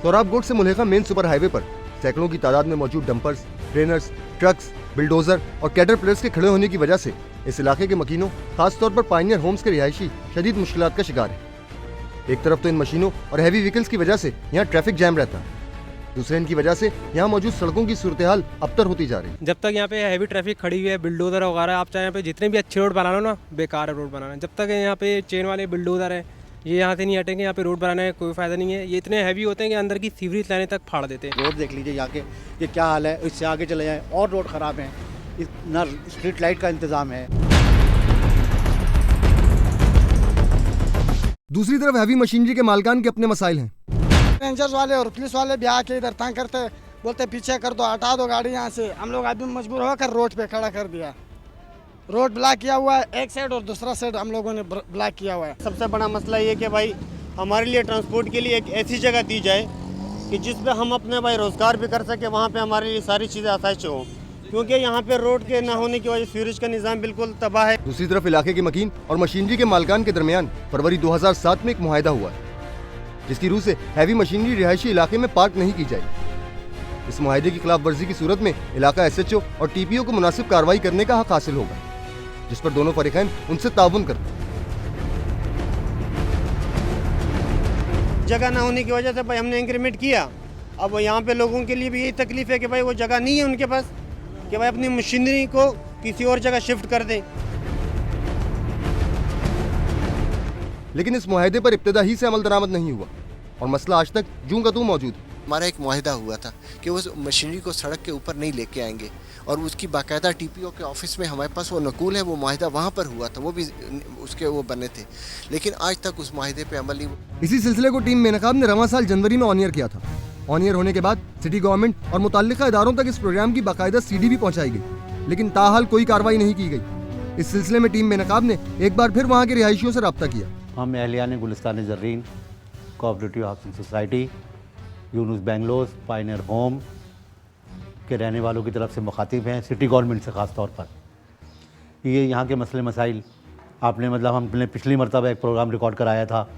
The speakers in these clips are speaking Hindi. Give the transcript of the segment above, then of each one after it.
सोराबकोट से मुल्हेका मेन सुपर हाईवे पर सैकड़ों की तादाद में मौजूद डंपर्स, ट्रेनर्स, ट्रक्स, बिल्डोजर और कैटरपिलर्स के खड़े होने की वजह से इस इलाके के मकीनों, खासतौर पर पायनियर होम्स के रिहायशी शदीद मुश्किलात का शिकार है। एक तरफ तो इन मशीनों और हैवी व्हीकल्स की वजह से यहाँ ट्रैफिक जैम रहता है, दूसरे इनकी वजह से यहाँ मौजूद सड़कों की सूरत हाल अबतर होती जा रही है। जब तक यहाँ पे हैवी ट्रैफिक खड़ी हुई है, बिल्डोजर वगैरह, आप चाहे यहाँ पे जितने भी अच्छे रोड बना लो ना, बेकार है रोड बनाना। जब तक यहाँ पे चेन वाले बिल्डोजर है, ये यहाँ से नहीं हटेंगे, यहाँ पे रोड बनाने का कोई फायदा नहीं है। ये इतने हैवी होते हैं कि अंदर की सीवरेज लाइनें तक फाड़ देते हैं। रोड देख लीजिए यहाँ के, ये क्या हाल है। इससे आगे चले जाएं और रोड ख़राब है, ना स्ट्रीट लाइट का इंतज़ाम है। दूसरी तरफ हैवी मशीनरी के मालकान के अपने मसाइल हैं। रेंजर्स वाले और पुलिस वाले भी आके इधर तंग करते, बोलते पीछे कर दो, हटा दो गाड़ी यहाँ से। हम लोग अभी मजबूर होकर रोड पे खड़ा कर दिया। रोड ब्लॉक किया हुआ है, एक साइड और दूसरा साइड हम लोगों ने ब्लॉक किया हुआ है। सबसे बड़ा मसला ये कि भाई हमारे लिए ट्रांसपोर्ट के लिए एक ऐसी जगह दी जाए कि जिस पे हम अपने भाई रोज़गार भी कर सके, वहाँ पे हमारे लिए सारी चीज़ें आसाइश हों, क्योंकि यहाँ पे रोड के ना होने की वजह से सीवरेज का निज़ाम बिल्कुल तबाह है। दूसरी तरफ इलाके के मकीन और मशीनरी के मालकान के दरमियान फरवरी 2007 में एक मुआहदा हुआ है, जिसकी रूह से हैवी मशीनरी रिहायशी इलाके में पार्क नहीं की जाएगी। इस मुआहदे की खिलाफ वर्जी की सूरत में इलाका SHO और TPO को मुनासिब कार्रवाई करने का हक हासिल होगा, जिस पर दोनों फरीकैन उनसे ताउन करते हैं। जगह ना होने की वजह से भाई हमने इंक्रीमेंट किया। अब यहाँ पे लोगों के लिए भी यही तकलीफ है कि भाई वो जगह नहीं है उनके पास कि भाई अपनी मशीनरी को किसी और जगह शिफ्ट कर दें। लेकिन इस मुआहदे पर इब्तिदा ही से अमल दरामद नहीं हुआ और मसला आज तक जूं का तूं मौजूद है। हमारा एक मुआहदा हुआ था कि वो मशीनरी को सड़क के ऊपर नहीं लेके आएंगे और उसकी बाकायदा TPO के ऑफिस में हमारे पास वो नकूल है, वो मुआहदा वहाँ पर हुआ था, वो भी उसके वो बने थे, लेकिन आज तक उस मुआहदे पे अमल नहीं हुआ। इसी सिलसिले को टीम मेनकाब ने रवां साल जनवरी में ऑन ईयर किया था। ऑन ईयर होने के बाद सिटी गवर्नमेंट और मुताल्लिका इदारों तक इस प्रोग्राम की बाकायदा CD भी पहुँचाई गई, लेकिन ताहाल कोई कार्रवाई नहीं की गई। इस सिलसिले में टीम मेनकाब ने एक बार फिर वहाँ के रिहायशियों से रब्ता किया। हम अहलियान Gulistan Zarrin, cooperative housing society, Yunus Bangalore, pioneer home के रहने वालों की तरफ से मुखातिब हैं, सिटी गवर्नमेंट से ख़ास तौर पर। ये यहाँ के मसले मसाइल आपने हमने पिछली मरतबा एक प्रोग्राम रिकॉर्ड कराया था,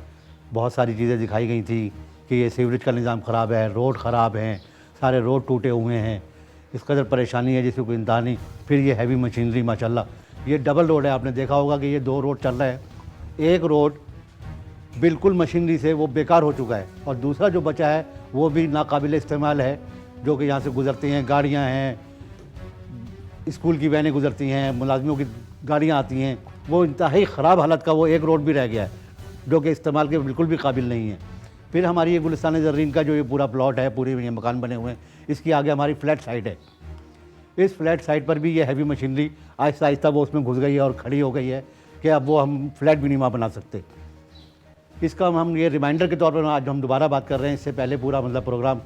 बहुत सारी चीज़ें दिखाई गई थी कि ये सीवरेज का निज़ाम ख़राब है, रोड ख़राब हैं, सारे रोड टूटे हुए हैं, इस कदर परेशानी है जिसकी कोई इंतहा नहीं। फिर ये हैवी मशीनरी माशाल्लाह, ये डबल रोड है, आपने देखा होगा कि ये 2 रोड चल रहे हैं। एक रोड बिल्कुल मशीनरी से वो बेकार हो चुका है और दूसरा जो बचा है वो भी नाकाबिल इस्तेमाल है, जो कि यहाँ से गुज़रती हैं, गाड़ियाँ हैं, स्कूल की वैनें गुज़रती हैं, मुलाजमों की गाड़ियाँ आती हैं, वो इंतहाई ख़राब हालत का वो एक रोड भी रह गया है जो कि इस्तेमाल के बिल्कुल भी काबिल नहीं है। फिर हमारी ये गुलिस्तान ज़र्रीन का जो ये पूरा प्लॉट है, पूरे ये मकान बने हुए हैं, इसकी आगे हमारी फ्लैट साइड है। इस फ्लैट साइड पर भी ये हैवी मशीनरी आहिस्ता आहिस्ता वो उसमें घुस गई है और खड़ी हो गई है कि अब वो हम फ्लैट भी नहीं वहाँ बना सकते। इसका हम ये रिमाइंडर के तौर पर आज हम दोबारा बात कर रहे हैं। इससे पहले पूरा प्रोग्राम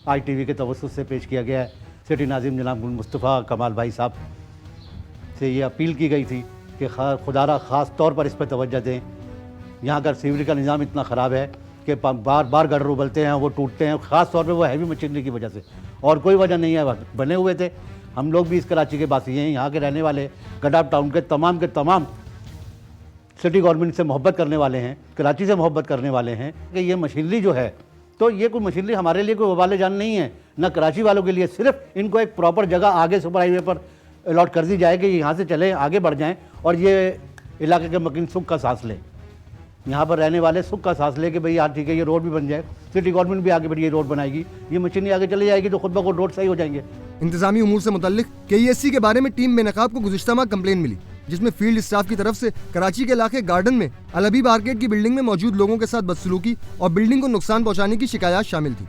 ITV के तवस्सुस से पेश किया गया है। सिटी नाज़िम जनाब मुस्तफ़ा कमाल भाई साहब से ये अपील की गई थी कि खुदारा ख़ास तौर पर इस पर तवज्जो दें। यहाँ का सीवरेज का निज़ाम इतना ख़राब है कि बार बार गटर उबलते हैं, वो टूटते हैं, ख़ास तौर पर वो हैवी मशीनरी की वजह से, और कोई वजह नहीं है। बने हुए थे, हम लोग भी इस कराची के बासी हैं, यहाँ के रहने वाले, गडाफ टाउन के तमाम सिटी गवर्नमेंट से मोहब्बत करने वाले हैं, कराची से मोहब्बत करने वाले हैं कि ये मशीनरी जो है, तो ये कोई मशीनरी हमारे लिए कोई वबाल जान नहीं है, ना कराची वालों के लिए। सिर्फ इनको एक प्रॉपर जगह आगे सुपर हाईवे पर अलॉट कर दी जाए कि यहाँ से चले, आगे बढ़ जाएं और ये इलाके के मकीन सुख का सांस लें, यहाँ पर रहने वाले सुख का सांस लें कि भाई यार ठीक है, ये रोड भी बन जाए, सिटी गवर्नमेंट भी आगे बढ़ी, ये रोड बनाएगी, ये मशीनरी आगे चली जाएगी तो खुद ब खुद रोड सही हो जाएंगे। इंतजामी उमूर से मुतल्लिक KESC के बारे में टीम मेनकाब को गुज़िश्ता माह कंप्लेन मिली, जिसमें फील्ड स्टाफ की तरफ से कराची के इलाके गार्डन में अल-हबीब आर्केड की बिल्डिंग में मौजूद लोगों के साथ बदसलूकी और बिल्डिंग को नुकसान पहुंचाने की शिकायत शामिल थी।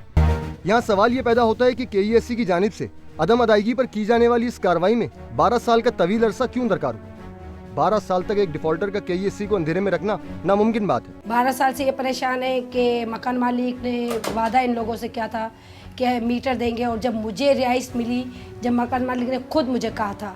यहाँ सवाल ये पैदा होता है कि KESC की जानिब से अदम अदायगी पर की जाने वाली इस कार्रवाई में 12 साल का तवील अरसा क्यों दरकार हुआ। 12 साल तक एक डिफॉल्टर का KESC को अंधेरे में रखना नामुमकिन बात है। 12 साल से ये परेशान है कि मकान मालिक ने वादा इन लोगों से किया था कि मीटर देंगे, और जब मुझे रिहाइश मिली, जब मकान मालिक ने खुद मुझे कहा था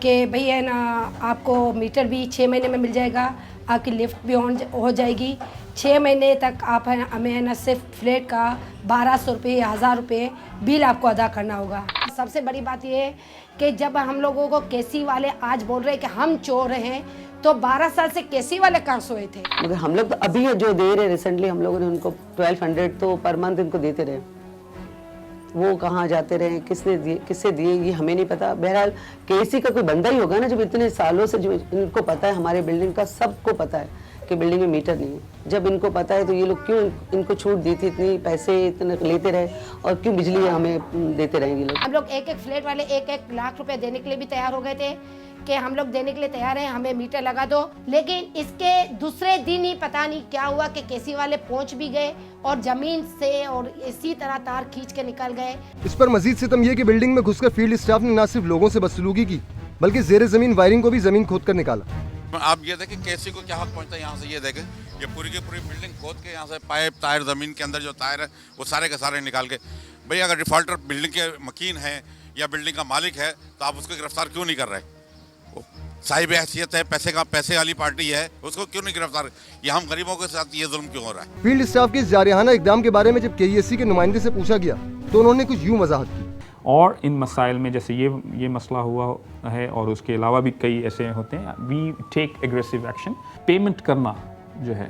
कि भाई है ना, आपको मीटर भी 6 महीने में मिल जाएगा, आपकी लिफ्ट भी हो जाएगी, 6 महीने तक आप है हमें है ना सिर्फ फ्लैट का 1200 रुपये या 1000 रुपये बिल आपको अदा करना होगा। सबसे बड़ी बात ये है कि जब हम लोगों को केसी वाले आज बोल रहे हैं कि हम चोर हैं, तो 12 साल से केसी वाले कहाँ सोए थे? मगर हम लोग तो अभी जो दे रहे, रिसेंटली हम लोगों ने उनको 1200 तो पर मंथ इनको देते रहे। वो कहाँ जाते रहे, किससे दिए ये हमें नहीं पता। बहरहाल केसी का कोई बंदा ही होगा ना, जब इतने सालों से जो इनको पता है, हमारे बिल्डिंग का सबको पता है कि बिल्डिंग में मीटर नहीं है। जब इनको पता है तो ये लोग क्यों इनको छूट दी थी, इतनी पैसे इतने लेते रहे और क्यों बिजली हमें देते रहेंगे लोग। हम लोग एक फ्लैट वाले 1 लाख रुपए देने के लिए भी तैयार हो गए थे कि हम लोग देने के लिए तैयार हैं, हमें मीटर लगा दो। लेकिन इसके दूसरे दिन ही पता नहीं क्या हुआ कि केसी वाले पहुंच भी गए और जमीन से और इसी तरह तार खींच के निकल गए। इस पर मजीद सितम ये कि बिल्डिंग में घुसकर फील्ड स्टाफ ने न सिर्फ लोगों से बदसलूकी की, बल्कि जेर जमीन वायरिंग को भी जमीन खोद कर निकाला। आप ये देखें केसी को क्या हक पहुंचता है यहाँ से, ये देखें ये पूरी की पूरी बिल्डिंग खोद के यहाँ से पाइप टायर जमीन के अंदर जो टायर है वो सारे के सारे निकाल के। भाई अगर डिफॉल्टर बिल्डिंग के मकीन है या बिल्डिंग का मालिक है तो आप उसको गिरफ्तार क्यों नहीं कर रहे? वो साहिब हैसियत है, पैसे वाली पार्टी है, उसको क्यों नहीं गिरफ्तार? ये हम गरीबों के साथ ये जुल्म क्यों हो रहा है? फील्ड स्टाफ के इस जारहाना इकदाम के बारे में जब KESC के नुमाइंदे से पूछा गया तो उन्होंने कुछ यूँ वजाहत की। और इन मसाइल में जैसे ये मसला हुआ है और उसके अलावा भी कई ऐसे होते हैं, we take aggressive action. Payment करना जो है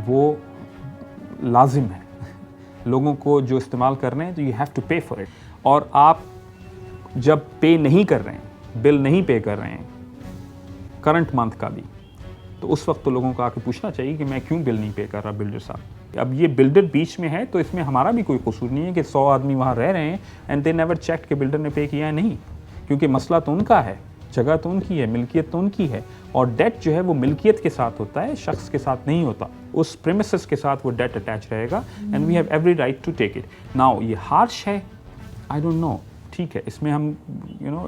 वो लाजिम है, लोगों को जो इस्तेमाल कर रहे हैं तो यू हैव टू पे फॉर इट। और आप जब पे नहीं कर रहे हैं, बिल नहीं पे कर रहे हैं करंट मंथ का भी, तो उस वक्त तो लोगों को आके पूछना चाहिए कि मैं क्यों बिल नहीं पे कर रहा बिल्डर साहब। अब ये बिल्डर बीच में है तो इसमें हमारा भी कोई कसूर नहीं है कि 100 आदमी वहाँ रह रहे हैं एंड दे नेवर चेक कि बिल्डर ने पे किया है। नहीं, क्योंकि मसला तो उनका है, जगह तो उनकी है, मिल्कियत तो उनकी है, और डेट जो है वो मिल्कियत के साथ होता है, शख्स के साथ नहीं होता। उस प्रेमिसेस के साथ वो डेट अटैच रहेगा and we have every right to take it. Now ये हार्श है, आई डोंट नो, ठीक है, इसमें हम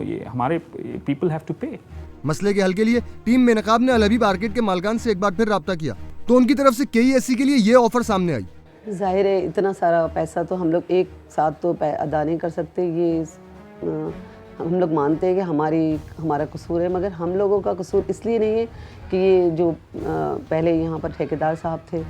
ये हमारे पीपल हैव टू पे। मसले के हल के लिए टीम मेनकाब ने अल हबीब आर्केड के मालिकान से एक बार फिर रब्ता किया तो उनकी तरफ से KESC के लिए ये ऑफर सामने आई। जाहिर है इतना सारा पैसा तो हम लोग एक साथ तो अदा नहीं कर सकते, ये हम लोग मानते हैं कि हमारा कसूर है, मगर हम लोगों का कसूर इसलिए नहीं है कि ये जो पहले यहाँ पर ठेकेदार साहब थे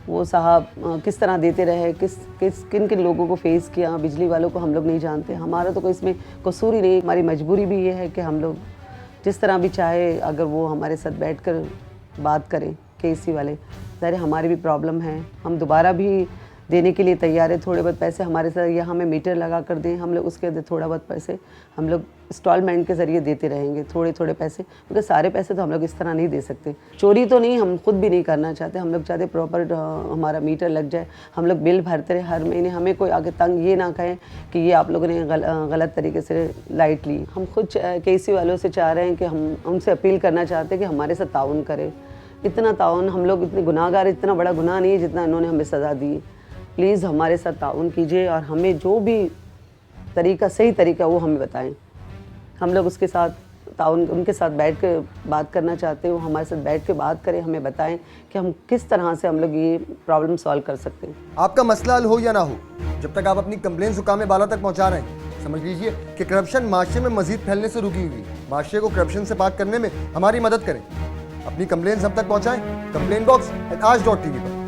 वो साहब किस तरह देते रहे, किन किन लोगों को फेस किया, बिजली वालों को हम लोग नहीं जानते। हमारा तो कोई इसमें कसूर ही नहीं, हमारी मजबूरी भी ये है कि हम लोग जिस तरह भी चाहे अगर वो हमारे साथ बैठकर बात करें KESC वाले, ज़ाहिर हमारी भी प्रॉब्लम है, हम दोबारा भी देने के लिए तैयार है। थोड़े बहुत पैसे हमारे साथ या हमें मीटर लगा कर दें, हम लोग उसके अंदर थोड़ा बहुत पैसे हम लोग इंस्टॉलमेंट के ज़रिए देते रहेंगे, थोड़े थोड़े पैसे, क्योंकि सारे पैसे तो हम लोग इस तरह नहीं दे सकते। चोरी तो नहीं, हम खुद भी नहीं करना चाहते, हम लोग चाहते प्रॉपर हमारा मीटर लग जाए, हम लोग बिल भरते रहे हर महीने, हमें कोई आगे तंग ये ना कहें कि ये आप लोगों ने गलत तरीके से लाइट ली। हम खुद KESC वालों से चाह रहे हैं कि हम उनसे अपील करना चाहते हैं कि हमारे साथ ताउन करें। इतना ताउन, हम लोग इतने गुनाहगार, इतना बड़ा गुनाह नहीं है जितना इन्होंने हमें सज़ा दी। प्लीज़ हमारे साथ ताउन कीजिए और हमें जो भी तरीका, सही तरीका वो हमें बताएं। हम लोग उसके साथ ताउन, उनके साथ बैठ के बात करना चाहते हैं, वो हमारे साथ बैठ के बात करें, हमें बताएं कि हम किस तरह से हम लोग ये प्रॉब्लम सॉल्व कर सकते हैं। आपका मसला हल हो या ना हो, जब तक आप अपनी कंप्लेंट हुकाम बाला तक पहुंचा रहे हैं, समझ लीजिए कि करप्शन माशरे में मजीद फैलने से रुकी हुई है। माशरे को करप्शन से पाक करने में हमारी मदद करें। अपनी कंप्लेंट्स हम तक पहुंचाएं complaint box@aaj.tv पर।